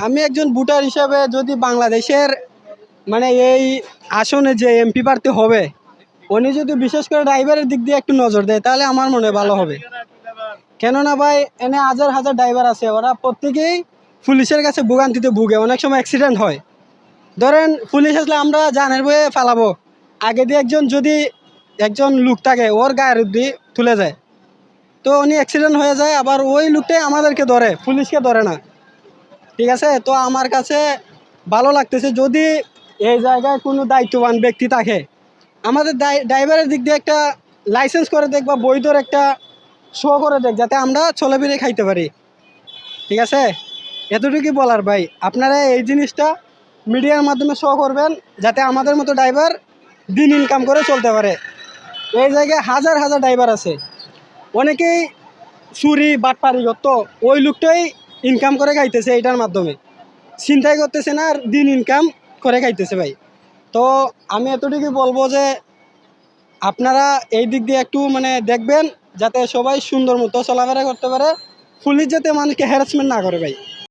আমি একজন ভোটার হিসাবে যদি বাংলাদেশের মানে এই আসনে যে এমপি প্রার্থী হবে উনি যদি বিশেষ করে ড্রাইভারের দিক দিয়ে একটু নজর দেয় তাহলে আমার মনে হয় ভালো হবে। কেননা ভাই এনে হাজার হাজার ড্রাইভার আছে, ওরা প্রত্যেকেই পুলিশের কাছে ভোগান্তিতে ভুগে, অনেক সময় অ্যাক্সিডেন্ট হয়। ধরেন পুলিশ আসলে আমরা জানের বয়ে ফালাবো, আগে দিয়ে একজন লোক থাকে ওর গায়ের দিয়ে তুলে যায়, তো উনি অ্যাক্সিডেন্ট হয়ে যায়, আবার ওই লোকটাই আমাদেরকে ধরে, পুলিশকে ধরে না। ঠিক আছে, তো আমার কাছে ভালো লাগতেছে যদি এই জায়গায় কোনো দায়িত্ববান ব্যক্তি থাকে, আমাদের ড্রাইভারের দিক দিয়ে একটা লাইসেন্স করে দেখ বা বৈধর একটা শো করে দেখ, যাতে আমরা চলে ফিরে খাইতে পারি। ঠিক আছে, এতটুকুই বলার ভাই। আপনারা এই জিনিসটা মিডিয়ার মাধ্যমে শো করবেন, যাতে আমাদের মতো ড্রাইভার দিন ইনকাম করে চলতে পারে। এই জায়গায় হাজার হাজার ড্রাইভার আছে, অনেকেই চুরি বাটপারি করতো, ওই লোকটাই ইনকাম করে খাইতেছে এইটার মাধ্যমে, চিন্তাই করতেছে না আর দিন ইনকাম করে খাইতেছে ভাই। তো আমি এতটুকুই বলবো যে আপনারা এই দিক দিয়ে একটু মানে দেখবেন, যাতে সবাই সুন্দর মতো চলাফেরা করতে পারে, পুলিশ যাতে মানুষকে হ্যারাসমেন্ট না করে ভাই।